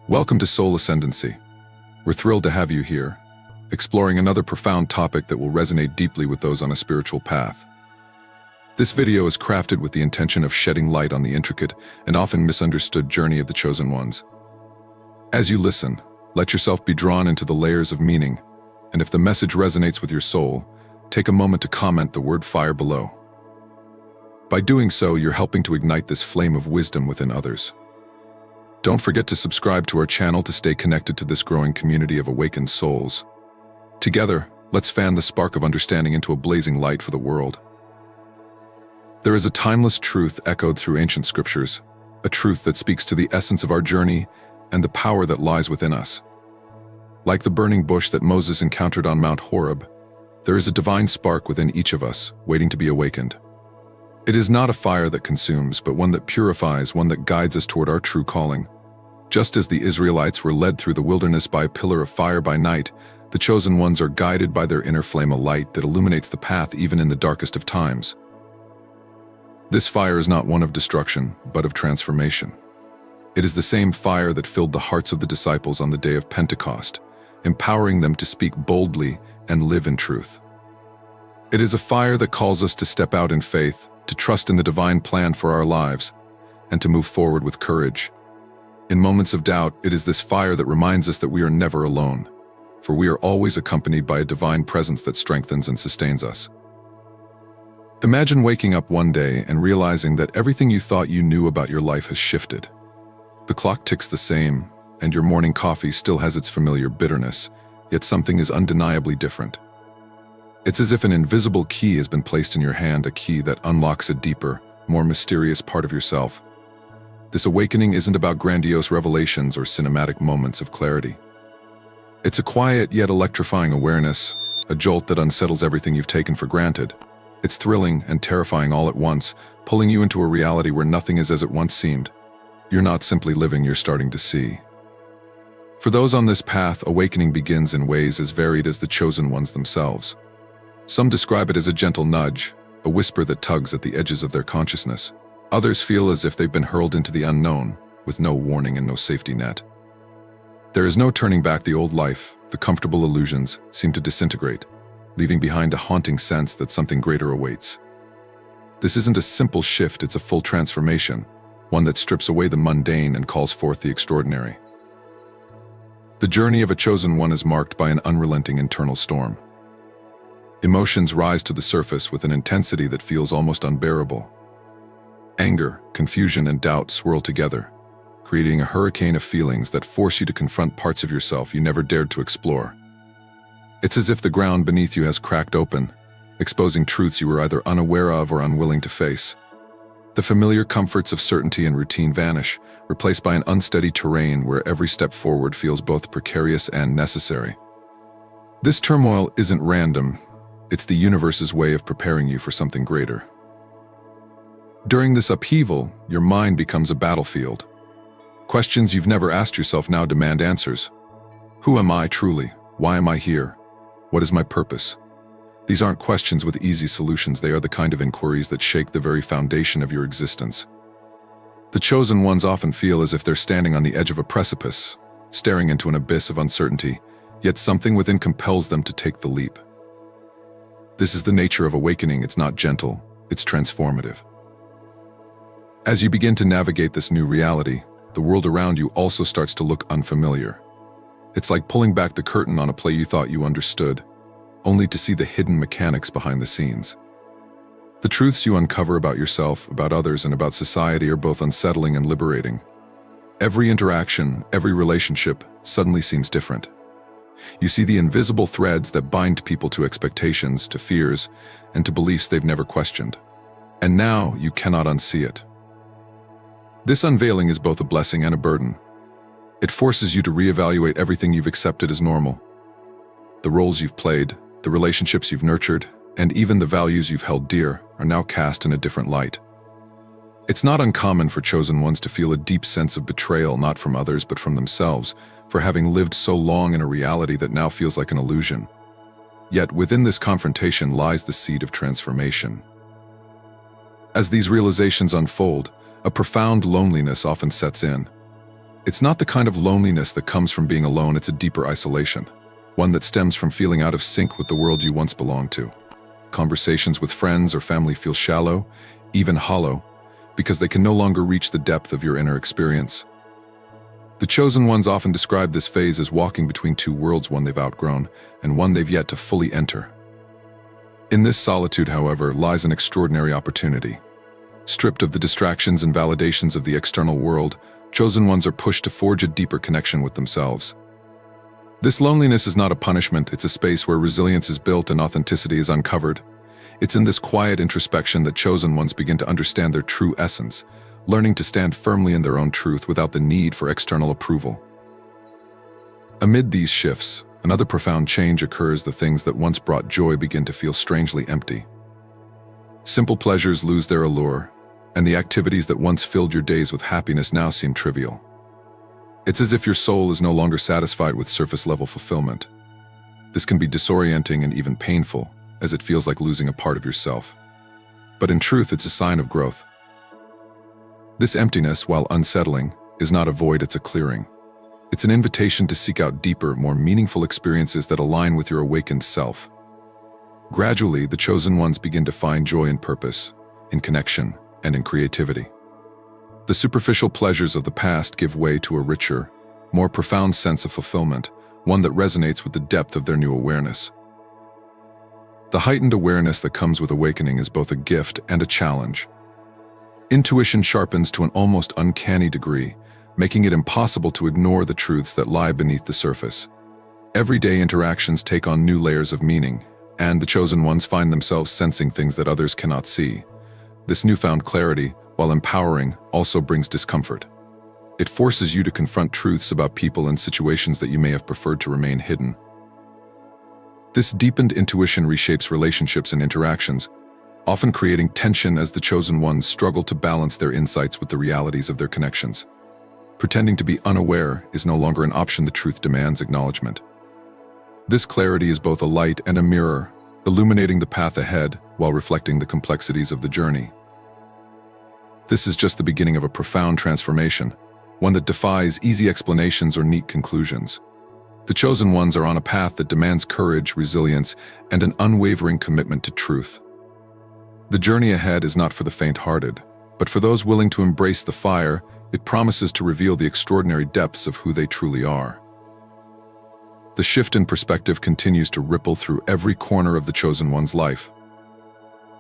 Welcome to Soul Ascendancy. We're thrilled to have you here, exploring another profound topic that will resonate deeply with those on a spiritual path. This video is crafted with the intention of shedding light on the intricate and often misunderstood journey of the chosen ones. As you listen, let yourself be drawn into the layers of meaning, and if the message resonates with your soul, take a moment to comment the word fire below. By doing so, you're helping to ignite this flame of wisdom within others. Don't forget to subscribe to our channel to stay connected to this growing community of awakened souls. Together, let's fan the spark of understanding into a blazing light for the world. There is a timeless truth echoed through ancient scriptures, a truth that speaks to the essence of our journey and the power that lies within us. Like the burning bush that Moses encountered on Mount Horeb, there is a divine spark within each of us, waiting to be awakened. It is not a fire that consumes, but one that purifies, one that guides us toward our true calling. Just as the Israelites were led through the wilderness by a pillar of fire by night, the chosen ones are guided by their inner flame of light that illuminates the path even in the darkest of times. This fire is not one of destruction, but of transformation. It is the same fire that filled the hearts of the disciples on the day of Pentecost, empowering them to speak boldly and live in truth. It is a fire that calls us to step out in faith, to trust in the divine plan for our lives, and to move forward with courage. In moments of doubt, it is this fire that reminds us that we are never alone, for we are always accompanied by a divine presence that strengthens and sustains us. Imagine waking up one day and realizing that everything you thought you knew about your life has shifted. The clock ticks the same, and your morning coffee still has its familiar bitterness, yet something is undeniably different. It's as if an invisible key has been placed in your hand, a key that unlocks a deeper, more mysterious part of yourself. This awakening isn't about grandiose revelations or cinematic moments of clarity. It's a quiet yet electrifying awareness, a jolt that unsettles everything you've taken for granted. It's thrilling and terrifying all at once, pulling you into a reality where nothing is as it once seemed. You're not simply living, you're starting to see. For those on this path, awakening begins in ways as varied as the chosen ones themselves. Some describe it as a gentle nudge, a whisper that tugs at the edges of their consciousness. Others feel as if they've been hurled into the unknown, with no warning and no safety net. There is no turning back. The old life, the comfortable illusions, seem to disintegrate, leaving behind a haunting sense that something greater awaits. This isn't a simple shift, it's a full transformation, one that strips away the mundane and calls forth the extraordinary. The journey of a chosen one is marked by an unrelenting internal storm. Emotions rise to the surface with an intensity that feels almost unbearable. Anger, confusion, and doubt swirl together, creating a hurricane of feelings that force you to confront parts of yourself you never dared to explore. It's as if the ground beneath you has cracked open, exposing truths you were either unaware of or unwilling to face. The familiar comforts of certainty and routine vanish, replaced by an unsteady terrain where every step forward feels both precarious and necessary. This turmoil isn't random. It's the universe's way of preparing you for something greater. During this upheaval, your mind becomes a battlefield. Questions you've never asked yourself now demand answers. Who am I truly? Why am I here? What is my purpose? These aren't questions with easy solutions. They are the kind of inquiries that shake the very foundation of your existence. The chosen ones often feel as if they're standing on the edge of a precipice, staring into an abyss of uncertainty, yet something within compels them to take the leap. This is the nature of awakening. It's not gentle, it's transformative. As you begin to navigate this new reality, the world around you also starts to look unfamiliar. It's like pulling back the curtain on a play you thought you understood, only to see the hidden mechanics behind the scenes. The truths you uncover about yourself, about others, and about society are both unsettling and liberating. Every interaction, every relationship suddenly seems different. You see the invisible threads that bind people to expectations, to fears, and to beliefs they've never questioned. And now you cannot unsee it. This unveiling is both a blessing and a burden. It forces you to reevaluate everything you've accepted as normal. The roles you've played, the relationships you've nurtured, and even the values you've held dear are now cast in a different light. It's not uncommon for chosen ones to feel a deep sense of betrayal, not from others but from themselves, for having lived so long in a reality that now feels like an illusion. Yet within this confrontation lies the seed of transformation. As these realizations unfold, a profound loneliness often sets in. It's not the kind of loneliness that comes from being alone, it's a deeper isolation, one that stems from feeling out of sync with the world you once belonged to. Conversations with friends or family feel shallow, even hollow, because they can no longer reach the depth of your inner experience. The chosen ones often describe this phase as walking between two worlds, one they've outgrown and one they've yet to fully enter. In this solitude, however, lies an extraordinary opportunity. Stripped of the distractions and validations of the external world, chosen ones are pushed to forge a deeper connection with themselves. This loneliness is not a punishment, it's a space where resilience is built and authenticity is uncovered. It's in this quiet introspection that chosen ones begin to understand their true essence, learning to stand firmly in their own truth without the need for external approval. Amid these shifts, another profound change occurs. The things that once brought joy begin to feel strangely empty. Simple pleasures lose their allure, and the activities that once filled your days with happiness now seem trivial. It's as if your soul is no longer satisfied with surface-level fulfillment. This can be disorienting and even painful, as it feels like losing a part of yourself. But in truth, it's a sign of growth. This emptiness, while unsettling, is not a void, it's a clearing. It's an invitation to seek out deeper, more meaningful experiences that align with your awakened self. Gradually, the chosen ones begin to find joy in purpose, in connection, and in creativity. The superficial pleasures of the past give way to a richer, more profound sense of fulfillment, one that resonates with the depth of their new awareness. The heightened awareness that comes with awakening is both a gift and a challenge. Intuition sharpens to an almost uncanny degree, making it impossible to ignore the truths that lie beneath the surface. Everyday interactions take on new layers of meaning, and the chosen ones find themselves sensing things that others cannot see. This newfound clarity, while empowering, also brings discomfort. It forces you to confront truths about people and situations that you may have preferred to remain hidden. This deepened intuition reshapes relationships and interactions, often creating tension as the chosen ones struggle to balance their insights with the realities of their connections. Pretending to be unaware is no longer an option. The truth demands acknowledgement. This clarity is both a light and a mirror, illuminating the path ahead while reflecting the complexities of the journey. This is just the beginning of a profound transformation, one that defies easy explanations or neat conclusions. The chosen ones are on a path that demands courage, resilience, and an unwavering commitment to truth. The journey ahead is not for the faint-hearted, but for those willing to embrace the fire. It promises to reveal the extraordinary depths of who they truly are. The shift in perspective continues to ripple through every corner of the chosen one's life.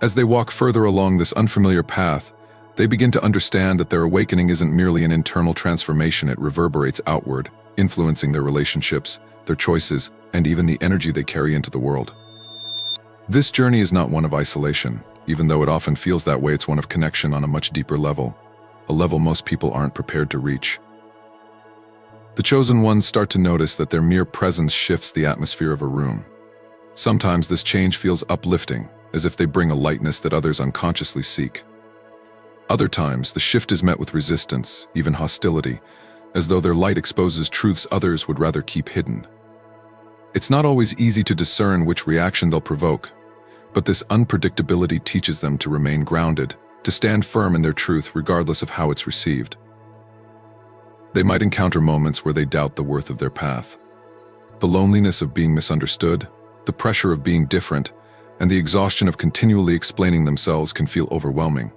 As they walk further along this unfamiliar path, they begin to understand that their awakening isn't merely an internal transformation, it reverberates outward, influencing their relationships, their choices, and even the energy they carry into the world. This journey is not one of isolation, even though it often feels that way. It's one of connection on a much deeper level, a level most people aren't prepared to reach. The chosen ones start to notice that their mere presence shifts the atmosphere of a room. Sometimes this change feels uplifting, as if they bring a lightness that others unconsciously seek. Other times, the shift is met with resistance, even hostility, as though their light exposes truths others would rather keep hidden. It's not always easy to discern which reaction they'll provoke, but this unpredictability teaches them to remain grounded, to stand firm in their truth regardless of how it's received. They might encounter moments where they doubt the worth of their path. The loneliness of being misunderstood, the pressure of being different, and the exhaustion of continually explaining themselves can feel overwhelming.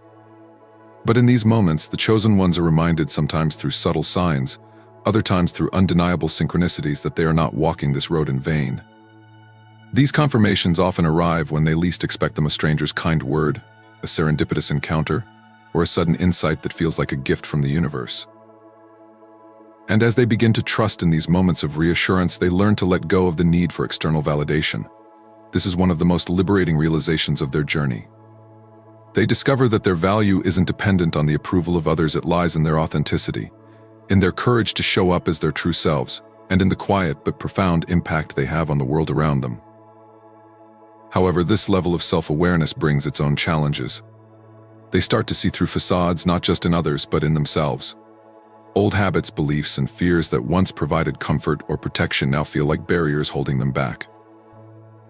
But in these moments, the chosen ones are reminded, sometimes through subtle signs, other times through undeniable synchronicities, that they are not walking this road in vain. These confirmations often arrive when they least expect them: a stranger's kind word, a serendipitous encounter, or a sudden insight that feels like a gift from the universe. And as they begin to trust in these moments of reassurance, they learn to let go of the need for external validation. This is one of the most liberating realizations of their journey. They discover that their value isn't dependent on the approval of others, it lies in their authenticity, in their courage to show up as their true selves, and in the quiet but profound impact they have on the world around them. However, this level of self-awareness brings its own challenges. They start to see through facades, not just in others, but in themselves. Old habits, beliefs, and fears that once provided comfort or protection now feel like barriers holding them back.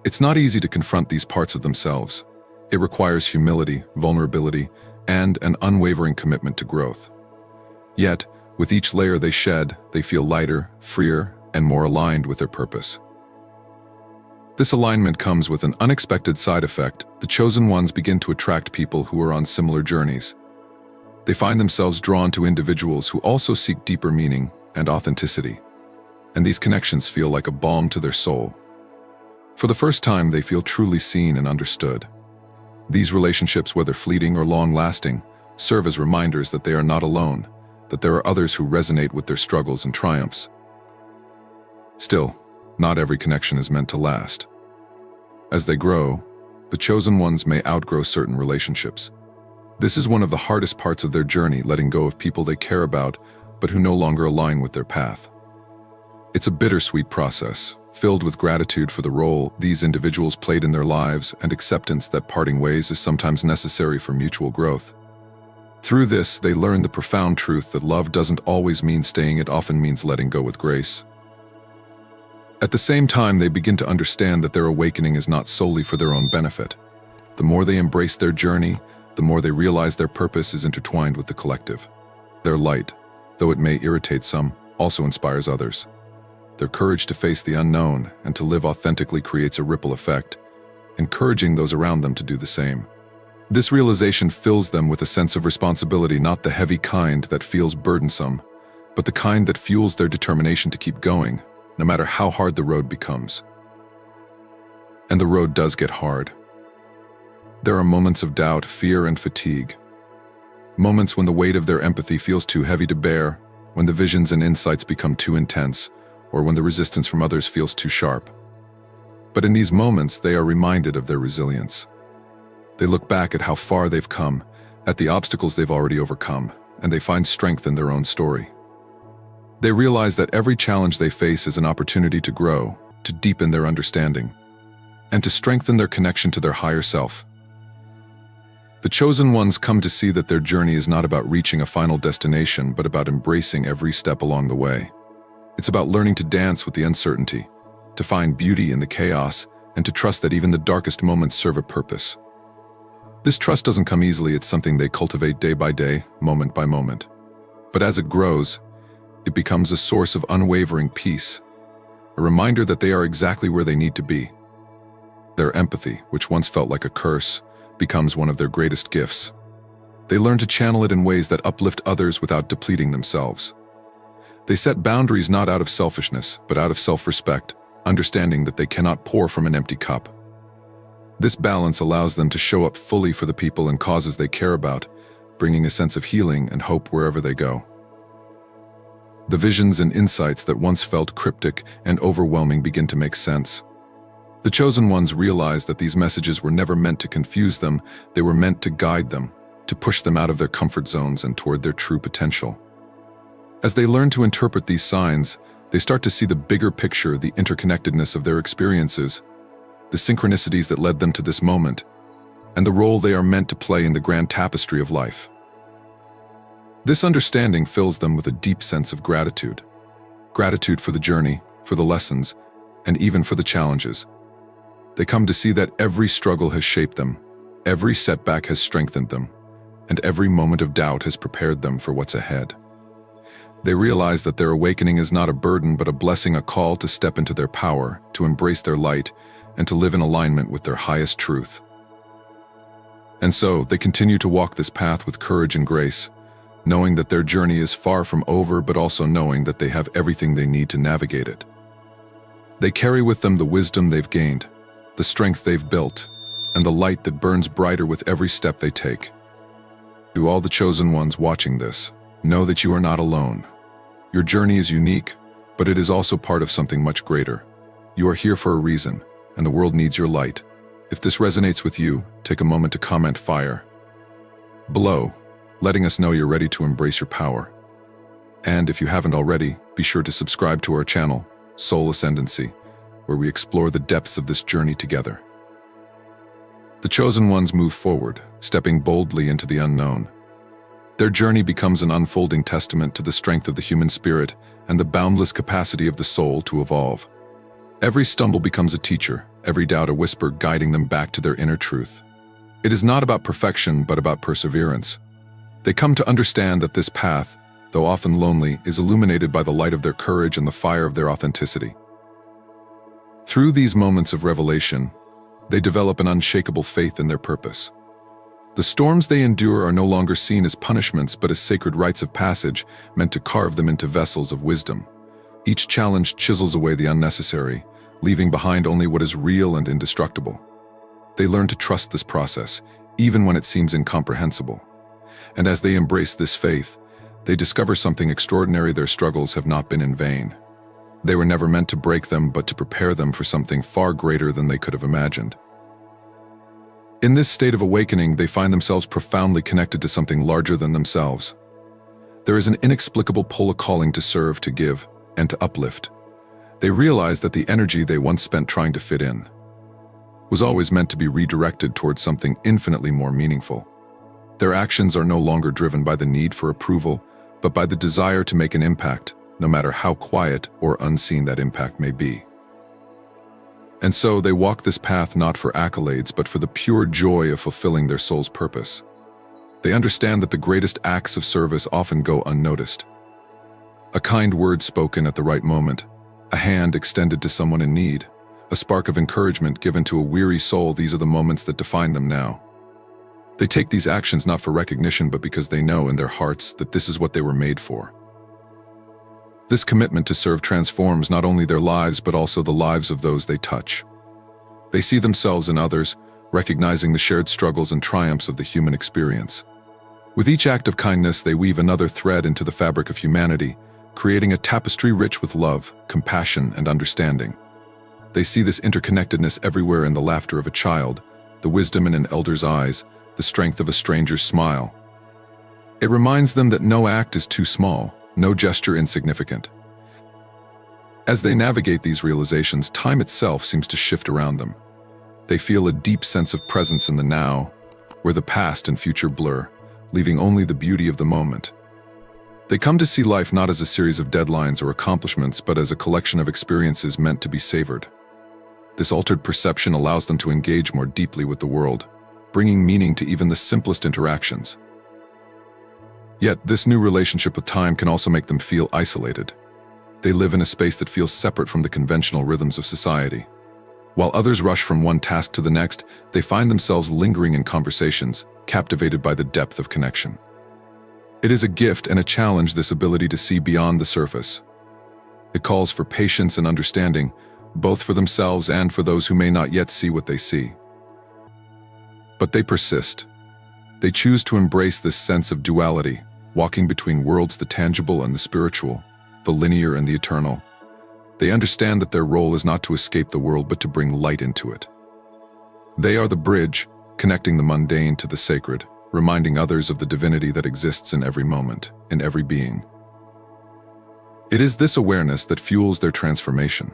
It's not easy to confront these parts of themselves. It requires humility, vulnerability, and an unwavering commitment to growth. Yet, With each layer they shed, they feel lighter, freer, and more aligned with their purpose. This alignment comes with an unexpected side effect. The chosen ones begin to attract people who are on similar journeys. They find themselves drawn to individuals who also seek deeper meaning and authenticity. And these connections feel like a balm to their soul. For the first time, they feel truly seen and understood. These relationships, whether fleeting or long-lasting, serve as reminders that they are not alone, that there are others who resonate with their struggles and triumphs. Still, not every connection is meant to last. As they grow, the chosen ones may outgrow certain relationships. This is one of the hardest parts of their journey, letting go of people they care about, but who no longer align with their path. It's a bittersweet process, filled with gratitude for the role these individuals played in their lives and acceptance that parting ways is sometimes necessary for mutual growth. Through this, they learn the profound truth that love doesn't always mean staying, it often means letting go with grace. At the same time, they begin to understand that their awakening is not solely for their own benefit. The more they embrace their journey, the more they realize their purpose is intertwined with the collective. Their light, though it may irritate some, also inspires others. Their courage to face the unknown and to live authentically creates a ripple effect, encouraging those around them to do the same. This realization fills them with a sense of responsibility, not the heavy kind that feels burdensome, but the kind that fuels their determination to keep going, no matter how hard the road becomes. And the road does get hard. There are moments of doubt, fear, and fatigue. Moments when the weight of their empathy feels too heavy to bear, when the visions and insights become too intense, or when the resistance from others feels too sharp. But in these moments, they are reminded of their resilience. They look back at how far they've come, at the obstacles they've already overcome, and they find strength in their own story. They realize that every challenge they face is an opportunity to grow, to deepen their understanding, and to strengthen their connection to their higher self. The chosen ones come to see that their journey is not about reaching a final destination, but about embracing every step along the way. It's about learning to dance with the uncertainty, to find beauty in the chaos, and to trust that even the darkest moments serve a purpose. This trust doesn't come easily, it's something they cultivate day by day, moment by moment. But as it grows, it becomes a source of unwavering peace, a reminder that they are exactly where they need to be. Their empathy, which once felt like a curse, becomes one of their greatest gifts. They learn to channel it in ways that uplift others without depleting themselves. They set boundaries not out of selfishness, but out of self-respect, understanding that they cannot pour from an empty cup. This balance allows them to show up fully for the people and causes they care about, bringing a sense of healing and hope wherever they go. The visions and insights that once felt cryptic and overwhelming begin to make sense. The chosen ones realize that these messages were never meant to confuse them, they were meant to guide them, to push them out of their comfort zones and toward their true potential. As they learn to interpret these signs, they start to see the bigger picture, the interconnectedness of their experiences, the synchronicities that led them to this moment, and the role they are meant to play in the grand tapestry of life. This understanding fills them with a deep sense of gratitude. Gratitude for the journey, for the lessons, and even for the challenges. They come to see that every struggle has shaped them, every setback has strengthened them, and every moment of doubt has prepared them for what's ahead. They realize that their awakening is not a burden but a blessing, a call to step into their power, to embrace their light, and to live in alignment with their highest truth. And so, they continue to walk this path with courage and grace, knowing that their journey is far from over, but also knowing that they have everything they need to navigate it. They carry with them the wisdom they've gained, the strength they've built, and the light that burns brighter with every step they take. To all the chosen ones watching this, know that you are not alone. Your journey is unique, but it is also part of something much greater. You are here for a reason, and the world needs your light. If this resonates with you, take a moment to comment fire below, letting us know you're ready to embrace your power. And if you haven't already, be sure to subscribe to our channel, Soul Ascendancy, where we explore the depths of this journey together. The chosen ones move forward, stepping boldly into the unknown. Their journey becomes an unfolding testament to the strength of the human spirit and the boundless capacity of the soul to evolve. Every stumble becomes a teacher, every doubt a whisper guiding them back to their inner truth. It is not about perfection, but about perseverance. They come to understand that this path, though often lonely, is illuminated by the light of their courage and the fire of their authenticity. Through these moments of revelation, they develop an unshakable faith in their purpose. The storms they endure are no longer seen as punishments but as sacred rites of passage meant to carve them into vessels of wisdom. Each challenge chisels away the unnecessary, leaving behind only what is real and indestructible. They learn to trust this process, even when it seems incomprehensible. And as they embrace this faith, they discover something extraordinary: their struggles have not been in vain. They were never meant to break them, but to prepare them for something far greater than they could have imagined. In this state of awakening, they find themselves profoundly connected to something larger than themselves. There is an inexplicable pull, a calling to serve, to give, and to uplift. They realize that the energy they once spent trying to fit in was always meant to be redirected towards something infinitely more meaningful. Their actions are no longer driven by the need for approval, but by the desire to make an impact, no matter how quiet or unseen that impact may be. And so they walk this path not for accolades, but for the pure joy of fulfilling their soul's purpose. They understand that the greatest acts of service often go unnoticed. A kind word spoken at the right moment, a hand extended to someone in need, a spark of encouragement given to a weary soul — these are the moments that define them now. They take these actions not for recognition, but because they know in their hearts that this is what they were made for. This commitment to serve transforms not only their lives but also the lives of those they touch. They see themselves in others, recognizing the shared struggles and triumphs of the human experience. With each act of kindness, they weave another thread into the fabric of humanity, creating a tapestry rich with love, compassion, and understanding. They see this interconnectedness everywhere: in the laughter of a child, the wisdom in an elder's eyes, the strength of a stranger's smile. It reminds them that no act is too small, no gesture insignificant. As they navigate these realizations, time itself seems to shift around them. They feel a deep sense of presence in the now, where the past and future blur, leaving only the beauty of the moment. They come to see life not as a series of deadlines or accomplishments, but as a collection of experiences meant to be savored. This altered perception allows them to engage more deeply with the world, bringing meaning to even the simplest interactions. Yet, this new relationship with time can also make them feel isolated. They live in a space that feels separate from the conventional rhythms of society. While others rush from one task to the next, they find themselves lingering in conversations, captivated by the depth of connection. It is a gift and a challenge, this ability to see beyond the surface. It calls for patience and understanding, both for themselves and for those who may not yet see what they see. But they persist. They choose to embrace this sense of duality, walking between worlds: the tangible and the spiritual, the linear and the eternal. They understand that their role is not to escape the world, but to bring light into it. They are the bridge, connecting the mundane to the sacred, reminding others of the divinity that exists in every moment, in every being. It is this awareness that fuels their transformation.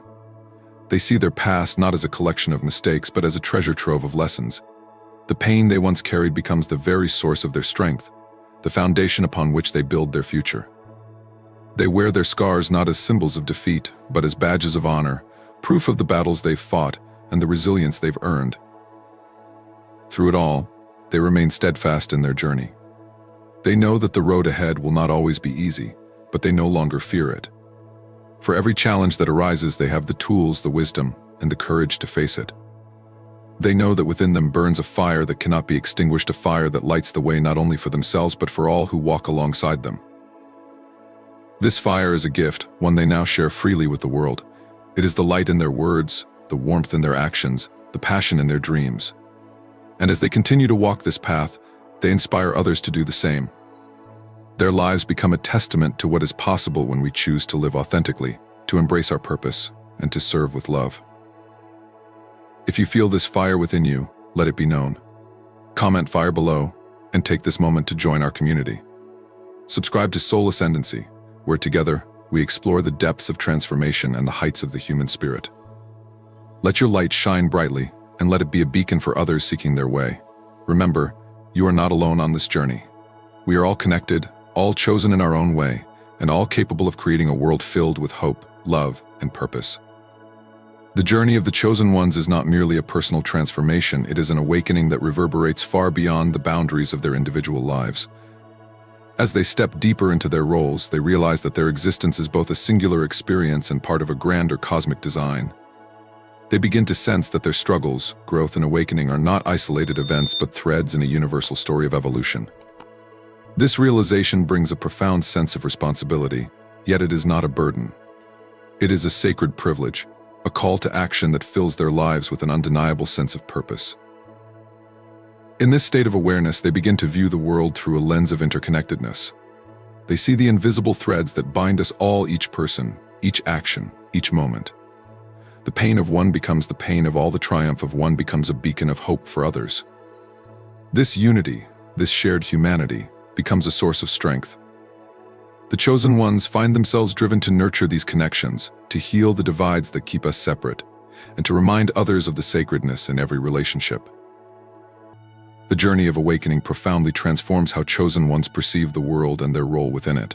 They see their past not as a collection of mistakes, but as a treasure trove of lessons. The pain they once carried becomes the very source of their strength, the foundation upon which they build their future. They wear their scars not as symbols of defeat, but as badges of honor, proof of the battles they've fought and the resilience they've earned. Through it all, they remain steadfast in their journey. They know that the road ahead will not always be easy, but they no longer fear it. For every challenge that arises, they have the tools, the wisdom, and the courage to face it. They know that within them burns a fire that cannot be extinguished, a fire that lights the way not only for themselves but for all who walk alongside them. This fire is a gift, one they now share freely with the world. It is the light in their words, the warmth in their actions, the passion in their dreams. And as they continue to walk this path, they inspire others to do the same. Their lives become a testament to what is possible when we choose to live authentically, to embrace our purpose, and to serve with love. If you feel this fire within you, let it be known. Comment fire below, and take this moment to join our community. Subscribe to Soul Ascendancy, where together we explore the depths of transformation and the heights of the human spirit. Let your light shine brightly, and let it be a beacon for others seeking their way. Remember, you are not alone on this journey. We are all connected, all chosen in our own way, and all capable of creating a world filled with hope, love, and purpose. The journey of the chosen ones is not merely a personal transformation, it is an awakening that reverberates far beyond the boundaries of their individual lives. As they step deeper into their roles, they realize that their existence is both a singular experience and part of a grander cosmic design. They begin to sense that their struggles, growth, and awakening are not isolated events but threads in a universal story of evolution. This realization brings a profound sense of responsibility, yet it is not a burden. It is a sacred privilege, a call to action that fills their lives with an undeniable sense of purpose. In this state of awareness, they begin to view the world through a lens of interconnectedness. They see the invisible threads that bind us all, each person, each action, each moment. The pain of one becomes the pain of all, the triumph of one becomes a beacon of hope for others. This unity, this shared humanity, becomes a source of strength. The chosen ones find themselves driven to nurture these connections, to heal the divides that keep us separate, and to remind others of the sacredness in every relationship. The journey of awakening profoundly transforms how chosen ones perceive the world and their role within it.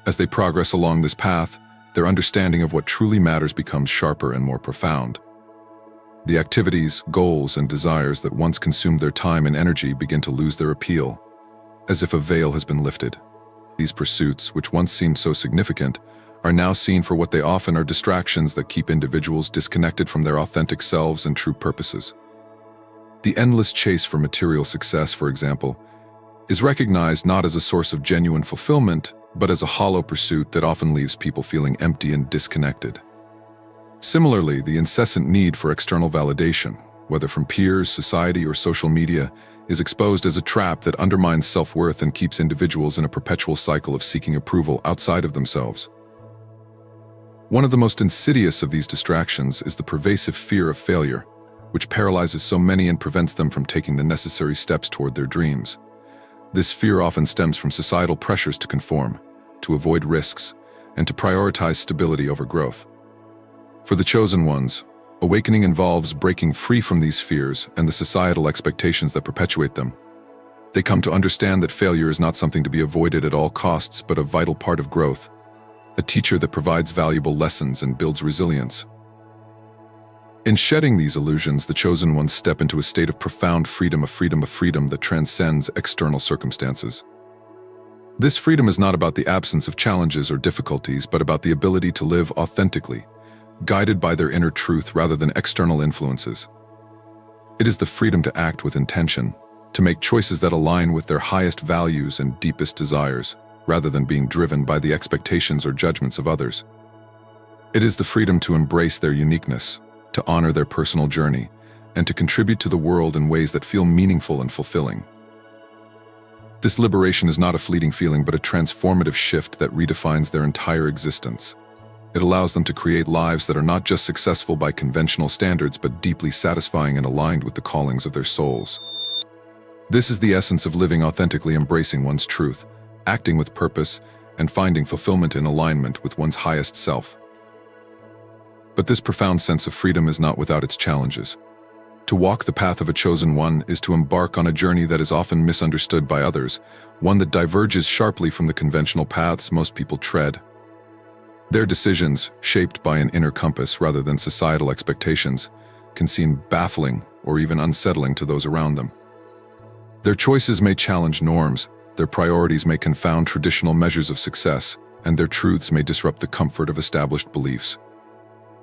As they progress along this path, their understanding of what truly matters becomes sharper and more profound. The activities, goals, and desires that once consumed their time and energy begin to lose their appeal, as if a veil has been lifted. These pursuits, which once seemed so significant, are now seen for what they often are: distractions that keep individuals disconnected from their authentic selves and true purposes. The endless chase for material success, for example, is recognized not as a source of genuine fulfillment, but as a hollow pursuit that often leaves people feeling empty and disconnected. Similarly, the incessant need for external validation, whether from peers, society, or social media, is exposed as a trap that undermines self-worth and keeps individuals in a perpetual cycle of seeking approval outside of themselves. One of the most insidious of these distractions is the pervasive fear of failure, which paralyzes so many and prevents them from taking the necessary steps toward their dreams. This fear often stems from societal pressures to conform, to avoid risks, and to prioritize stability over growth. For the chosen ones, awakening involves breaking free from these fears and the societal expectations that perpetuate them. They come to understand that failure is not something to be avoided at all costs, but a vital part of growth, a teacher that provides valuable lessons and builds resilience. In shedding these illusions, the chosen ones step into a state of profound freedom, a freedom that transcends external circumstances. This freedom is not about the absence of challenges or difficulties, but about the ability to live authentically, guided by their inner truth rather than external influences. It is the freedom to act with intention, to make choices that align with their highest values and deepest desires, rather than being driven by the expectations or judgments of others. It is the freedom to embrace their uniqueness, to honor their personal journey, and to contribute to the world in ways that feel meaningful and fulfilling. This liberation is not a fleeting feeling, but a transformative shift that redefines their entire existence. It allows them to create lives that are not just successful by conventional standards, but deeply satisfying and aligned with the callings of their souls. This is the essence of living authentically, embracing one's truth, acting with purpose, and finding fulfillment in alignment with one's highest self. But this profound sense of freedom is not without its challenges. To walk the path of a chosen one is to embark on a journey that is often misunderstood by others, one that diverges sharply from the conventional paths most people tread. Their decisions, shaped by an inner compass rather than societal expectations, can seem baffling or even unsettling to those around them. Their choices may challenge norms, their priorities may confound traditional measures of success, and their truths may disrupt the comfort of established beliefs.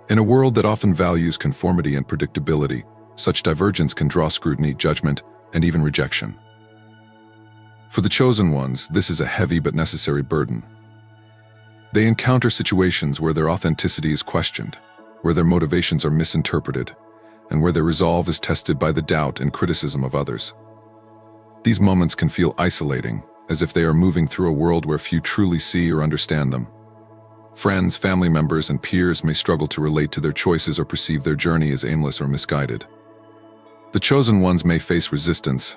In a world that often values conformity and predictability, such divergence can draw scrutiny, judgment, and even rejection. For the chosen ones, this is a heavy but necessary burden. They encounter situations where their authenticity is questioned, where their motivations are misinterpreted, and where their resolve is tested by the doubt and criticism of others. These moments can feel isolating, as if they are moving through a world where few truly see or understand them. Friends, family members, and peers may struggle to relate to their choices or perceive their journey as aimless or misguided. The chosen ones may face resistance,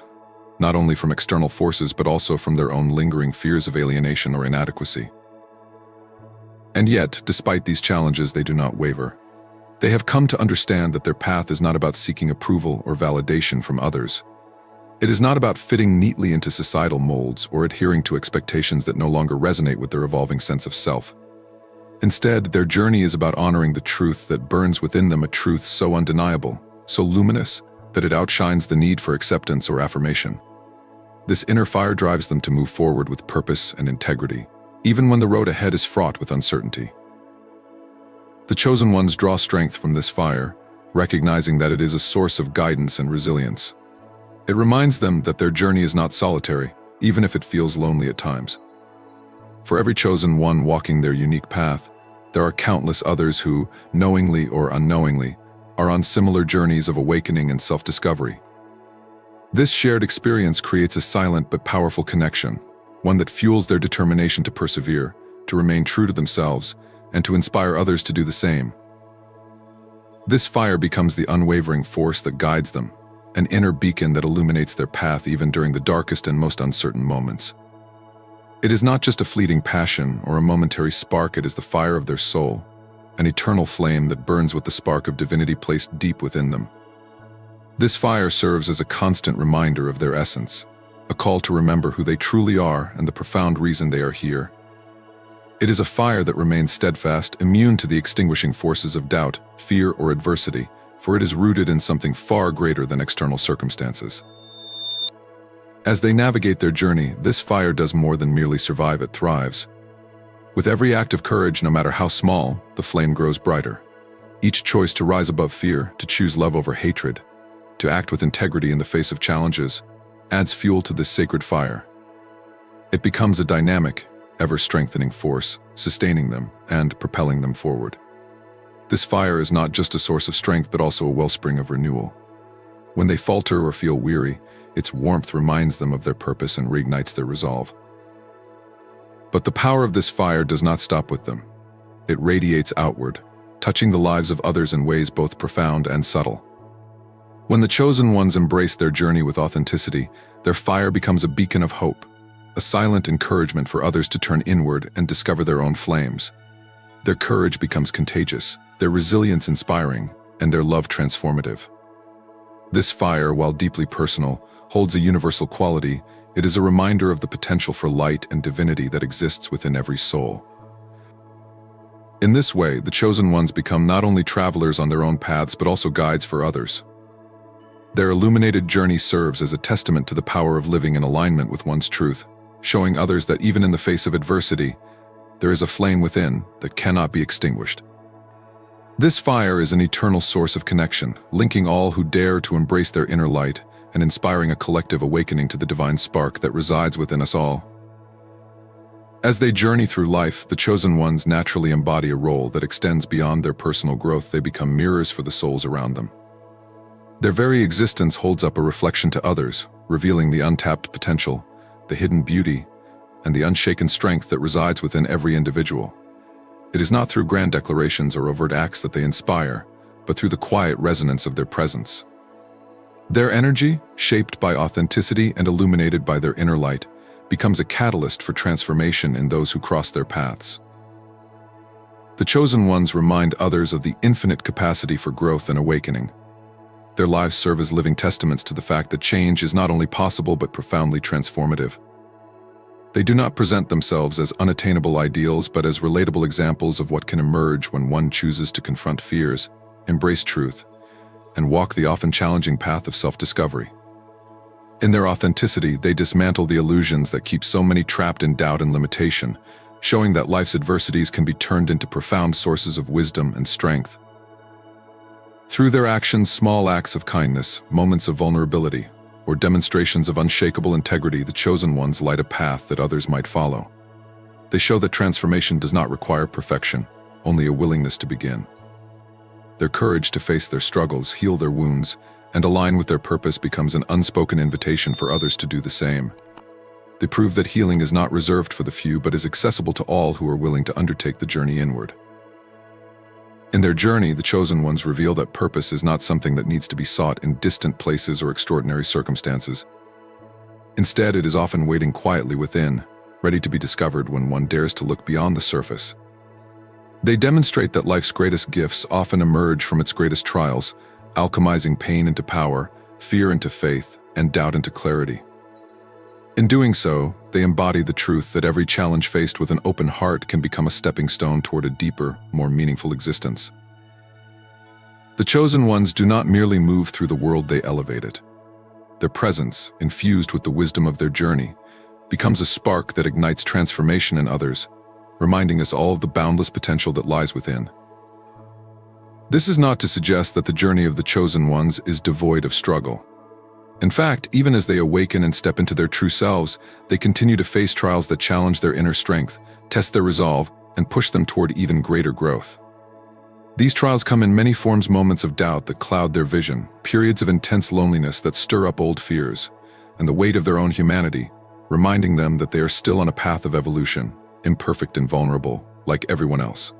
not only from external forces but also from their own lingering fears of alienation or inadequacy. And yet, despite these challenges, they do not waver. They have come to understand that their path is not about seeking approval or validation from others. It is not about fitting neatly into societal molds or adhering to expectations that no longer resonate with their evolving sense of self. Instead, their journey is about honoring the truth that burns within them, a truth so undeniable, so luminous, that it outshines the need for acceptance or affirmation. This inner fire drives them to move forward with purpose and integrity, even when the road ahead is fraught with uncertainty. The chosen ones draw strength from this fire, recognizing that it is a source of guidance and resilience. It reminds them that their journey is not solitary, even if it feels lonely at times. For every chosen one walking their unique path, there are countless others who, knowingly or unknowingly, are on similar journeys of awakening and self-discovery. This shared experience creates a silent but powerful connection, one that fuels their determination to persevere, to remain true to themselves, and to inspire others to do the same. This fire becomes the unwavering force that guides them, an inner beacon that illuminates their path even during the darkest and most uncertain moments. It is not just a fleeting passion or a momentary spark, it is the fire of their soul, an eternal flame that burns with the spark of divinity placed deep within them. This fire serves as a constant reminder of their essence, a call to remember who they truly are and the profound reason they are here. It is a fire that remains steadfast, immune to the extinguishing forces of doubt, fear, or adversity, for it is rooted in something far greater than external circumstances. As they navigate their journey, this fire does more than merely survive, it thrives. With every act of courage, no matter how small, the flame grows brighter. Each choice to rise above fear, to choose love over hatred, to act with integrity in the face of challenges, adds fuel to this sacred fire. It becomes a dynamic, ever-strengthening force, sustaining them and propelling them forward. This fire is not just a source of strength but also a wellspring of renewal. When they falter or feel weary, its warmth reminds them of their purpose and reignites their resolve. But the power of this fire does not stop with them. It radiates outward, touching the lives of others in ways both profound and subtle. When the chosen ones embrace their journey with authenticity, their fire becomes a beacon of hope, a silent encouragement for others to turn inward and discover their own flames. Their courage becomes contagious, their resilience inspiring, and their love transformative. This fire, while deeply personal, holds a universal quality. It is a reminder of the potential for light and divinity that exists within every soul. In this way, the chosen ones become not only travelers on their own paths but also guides for others. Their illuminated journey serves as a testament to the power of living in alignment with one's truth, showing others that even in the face of adversity, there is a flame within that cannot be extinguished. This fire is an eternal source of connection, linking all who dare to embrace their inner light and inspiring a collective awakening to the divine spark that resides within us all. As they journey through life, the chosen ones naturally embody a role that extends beyond their personal growth. They become mirrors for the souls around them. Their very existence holds up a reflection to others, revealing the untapped potential, the hidden beauty, and the unshaken strength that resides within every individual. It is not through grand declarations or overt acts that they inspire, but through the quiet resonance of their presence. Their energy, shaped by authenticity and illuminated by their inner light, becomes a catalyst for transformation in those who cross their paths. The chosen ones remind others of the infinite capacity for growth and awakening. Their lives serve as living testaments to the fact that change is not only possible but profoundly transformative. They do not present themselves as unattainable ideals but as relatable examples of what can emerge when one chooses to confront fears, embrace truth, and walk the often challenging path of self-discovery. In their authenticity, they dismantle the illusions that keep so many trapped in doubt and limitation, showing that life's adversities can be turned into profound sources of wisdom and strength. Through their actions, small acts of kindness, moments of vulnerability, or demonstrations of unshakable integrity, the chosen ones light a path that others might follow. They show that transformation does not require perfection, only a willingness to begin. Their courage to face their struggles, heal their wounds, and align with their purpose becomes an unspoken invitation for others to do the same. They prove that healing is not reserved for the few but is accessible to all who are willing to undertake the journey inward. In their journey, the chosen ones reveal that purpose is not something that needs to be sought in distant places or extraordinary circumstances. Instead, it is often waiting quietly within, ready to be discovered when one dares to look beyond the surface. They demonstrate that life's greatest gifts often emerge from its greatest trials, alchemizing pain into power, fear into faith, and doubt into clarity. In doing so, they embody the truth that every challenge faced with an open heart can become a stepping stone toward a deeper, more meaningful existence. The chosen ones do not merely move through the world, they elevate it. Their presence, infused with the wisdom of their journey, becomes a spark that ignites transformation in others, reminding us all of the boundless potential that lies within. This is not to suggest that the journey of the chosen ones is devoid of struggle. In fact, even as they awaken and step into their true selves, they continue to face trials that challenge their inner strength, test their resolve, and push them toward even greater growth. These trials come in many forms: moments of doubt that cloud their vision, periods of intense loneliness that stir up old fears, and the weight of their own humanity, reminding them that they are still on a path of evolution, imperfect and vulnerable, like everyone else.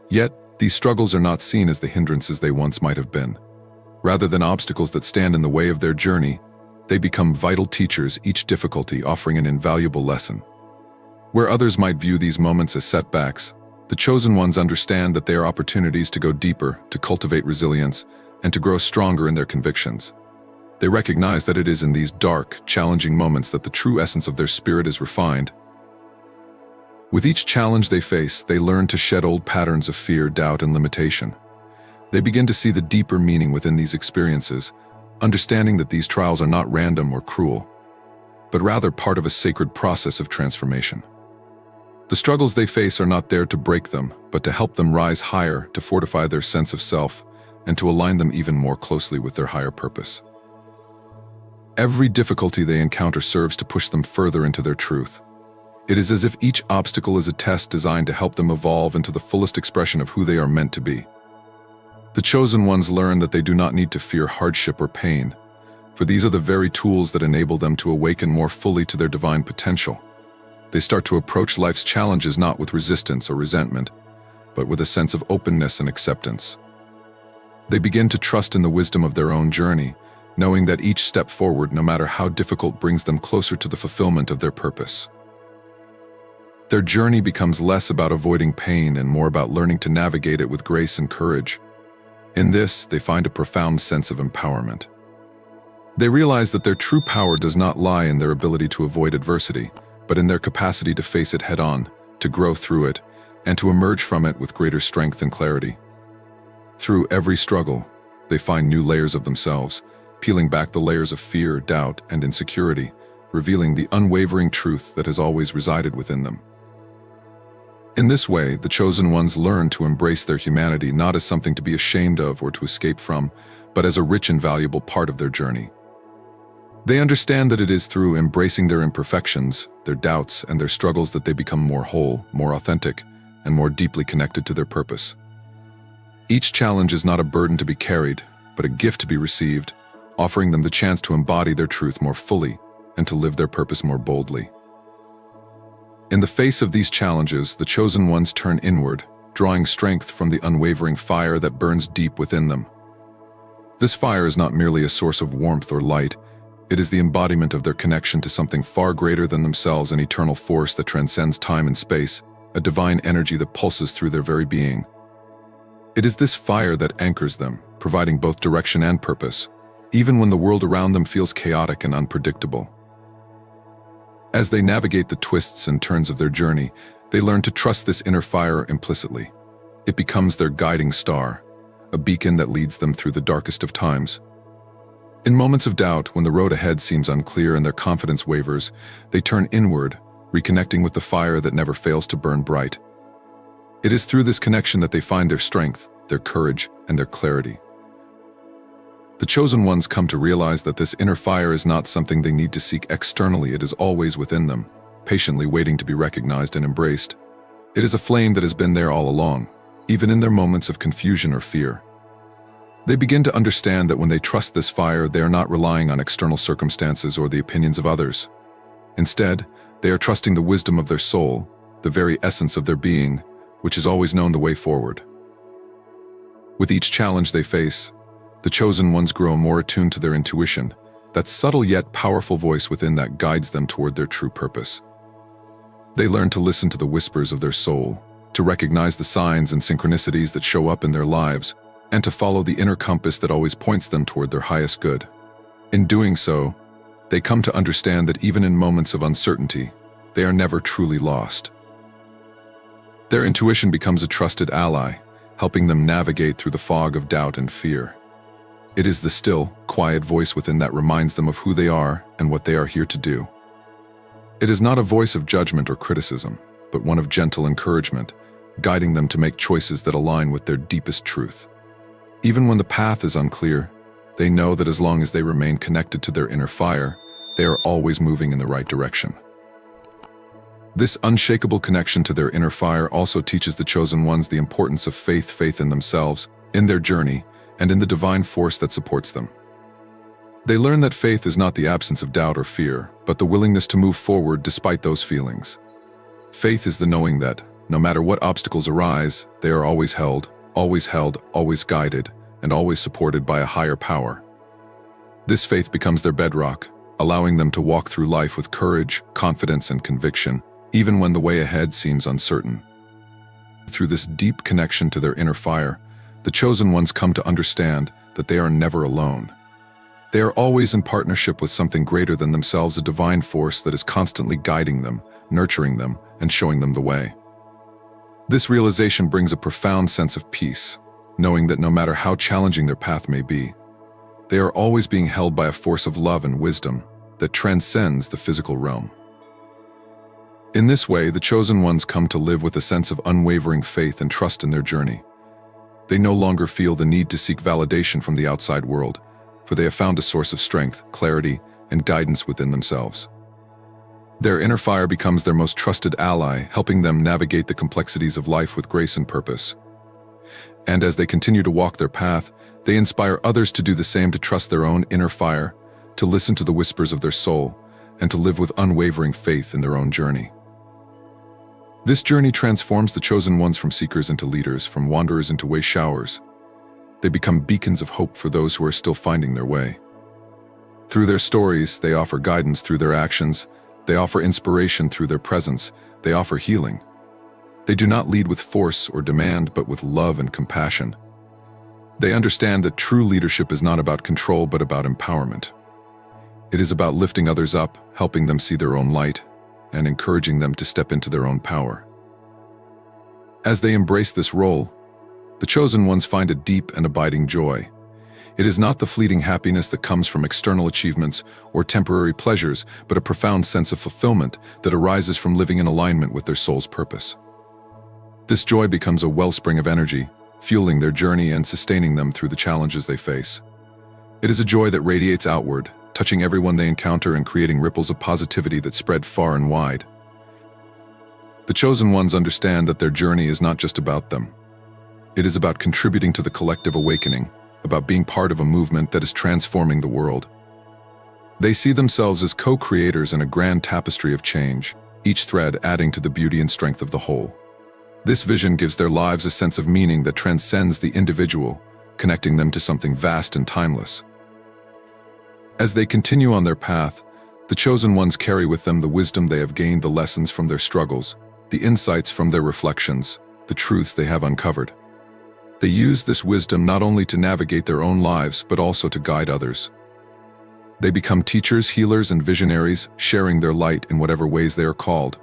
Yet, these struggles are not seen as the hindrances they once might have been. Rather than obstacles that stand in the way of their journey, they become vital teachers, each difficulty offering an invaluable lesson. Where others might view these moments as setbacks, the chosen ones understand that they are opportunities to go deeper, to cultivate resilience, and to grow stronger in their convictions. They recognize that it is in these dark, challenging moments that the true essence of their spirit is refined. With each challenge they face, they learn to shed old patterns of fear, doubt, and limitation. They begin to see the deeper meaning within these experiences, understanding that these trials are not random or cruel, but rather part of a sacred process of transformation. The struggles they face are not there to break them, but to help them rise higher, to fortify their sense of self, and to align them even more closely with their higher purpose. Every difficulty they encounter serves to push them further into their truth. It is as if each obstacle is a test designed to help them evolve into the fullest expression of who they are meant to be. The chosen ones learn that they do not need to fear hardship or pain, for these are the very tools that enable them to awaken more fully to their divine potential. They start to approach life's challenges not with resistance or resentment, but with a sense of openness and acceptance. They begin to trust in the wisdom of their own journey, knowing that each step forward, no matter how difficult, brings them closer to the fulfillment of their purpose. Their journey becomes less about avoiding pain and more about learning to navigate it with grace and courage. In this, they find a profound sense of empowerment. They realize that their true power does not lie in their ability to avoid adversity, but in their capacity to face it head-on, to grow through it, and to emerge from it with greater strength and clarity. Through every struggle, they find new layers of themselves, peeling back the layers of fear, doubt, and insecurity, revealing the unwavering truth that has always resided within them. In this way, the chosen ones learn to embrace their humanity not as something to be ashamed of or to escape from, but as a rich and valuable part of their journey. They understand that it is through embracing their imperfections, their doubts, and their struggles that they become more whole, more authentic, and more deeply connected to their purpose. Each challenge is not a burden to be carried, but a gift to be received, offering them the chance to embody their truth more fully and to live their purpose more boldly. In the face of these challenges, the chosen ones turn inward, drawing strength from the unwavering fire that burns deep within them. This fire is not merely a source of warmth or light, it is the embodiment of their connection to something far greater than themselves, an eternal force that transcends time and space, a divine energy that pulses through their very being. It is this fire that anchors them, providing both direction and purpose, even when the world around them feels chaotic and unpredictable. As they navigate the twists and turns of their journey, they learn to trust this inner fire implicitly. It becomes their guiding star, a beacon that leads them through the darkest of times. In moments of doubt, when the road ahead seems unclear and their confidence wavers, they turn inward, reconnecting with the fire that never fails to burn bright. It is through this connection that they find their strength, their courage, and their clarity. The chosen ones come to realize that this inner fire is not something they need to seek externally, it is always within them, patiently waiting to be recognized and embraced. It is a flame that has been there all along, even in their moments of confusion or fear. They begin to understand that when they trust this fire, they are not relying on external circumstances or the opinions of others. Instead, they are trusting the wisdom of their soul, the very essence of their being, which has always known the way forward. With each challenge they face, the chosen ones grow more attuned to their intuition, that subtle yet powerful voice within that guides them toward their true purpose. They learn to listen to the whispers of their soul, to recognize the signs and synchronicities that show up in their lives, and to follow the inner compass that always points them toward their highest good. In doing so, they come to understand that even in moments of uncertainty, they are never truly lost. Their intuition becomes a trusted ally, helping them navigate through the fog of doubt and fear. It is the still, quiet voice within that reminds them of who they are and what they are here to do. It is not a voice of judgment or criticism, but one of gentle encouragement, guiding them to make choices that align with their deepest truth. Even when the path is unclear, they know that as long as they remain connected to their inner fire, they are always moving in the right direction. This unshakable connection to their inner fire also teaches the chosen ones the importance of faith in themselves, in their journey, and in the divine force that supports them. They learn that faith is not the absence of doubt or fear, but the willingness to move forward despite those feelings. Faith is the knowing that, no matter what obstacles arise, they are always held, always guided, and always supported by a higher power. This faith becomes their bedrock, allowing them to walk through life with courage, confidence, and conviction, even when the way ahead seems uncertain. Through this deep connection to their inner fire, the chosen ones come to understand that they are never alone. They are always in partnership with something greater than themselves, a divine force that is constantly guiding them, nurturing them, and showing them the way. This realization brings a profound sense of peace, knowing that no matter how challenging their path may be, they are always being held by a force of love and wisdom that transcends the physical realm. In this way, the chosen ones come to live with a sense of unwavering faith and trust in their journey. They no longer feel the need to seek validation from the outside world, for they have found a source of strength, clarity, and guidance within themselves. Their inner fire becomes their most trusted ally, helping them navigate the complexities of life with grace and purpose. And as they continue to walk their path, they inspire others to do the same, to trust their own inner fire, to listen to the whispers of their soul, and to live with unwavering faith in their own journey. This journey transforms the chosen ones from seekers into leaders, from wanderers into way showers. They become beacons of hope for those who are still finding their way. Through their stories, they offer guidance. Through their actions, they offer inspiration. Through their presence, they offer healing. They do not lead with force or demand, but with love and compassion. They understand that true leadership is not about control, but about empowerment. It is about lifting others up, helping them see their own light, and encouraging them to step into their own power. As they embrace this role, the chosen ones find a deep and abiding joy. It is not the fleeting happiness that comes from external achievements or temporary pleasures, but a profound sense of fulfillment that arises from living in alignment with their soul's purpose. This joy becomes a wellspring of energy, fueling their journey and sustaining them through the challenges they face. It is a joy that radiates outward, touching everyone they encounter and creating ripples of positivity that spread far and wide. The chosen ones understand that their journey is not just about them. It is about contributing to the collective awakening, about being part of a movement that is transforming the world. They see themselves as co-creators in a grand tapestry of change, each thread adding to the beauty and strength of the whole. This vision gives their lives a sense of meaning that transcends the individual, connecting them to something vast and timeless. As they continue on their path, the chosen ones carry with them the wisdom they have gained, the lessons from their struggles, the insights from their reflections, the truths they have uncovered. They use this wisdom not only to navigate their own lives, but also to guide others. They become teachers, healers, and visionaries, sharing their light in whatever ways they are called.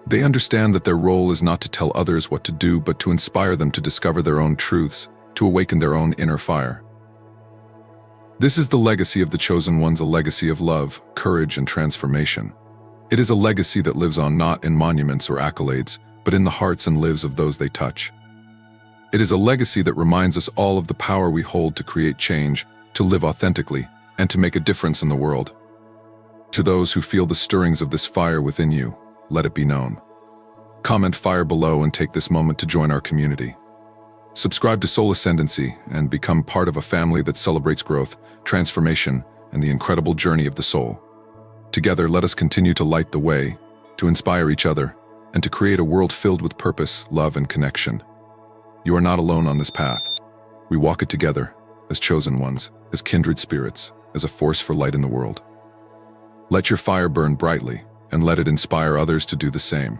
They understand that their role is not to tell others what to do, but to inspire them to discover their own truths, to awaken their own inner fire. This is the legacy of the chosen ones, a legacy of love, courage, and transformation. It is a legacy that lives on not in monuments or accolades, but in the hearts and lives of those they touch. It is a legacy that reminds us all of the power we hold to create change, to live authentically, and to make a difference in the world. To those who feel the stirrings of this fire within you, let it be known. Comment fire below and take this moment to join our community. Subscribe to Soul Ascendancy and become part of a family that celebrates growth, transformation, and the incredible journey of the soul. Together, let us continue to light the way, to inspire each other, and to create a world filled with purpose, love, and connection. You are not alone on this path. We walk it together, as chosen ones, as kindred spirits, as a force for light in the world. Let your fire burn brightly, and let it inspire others to do the same.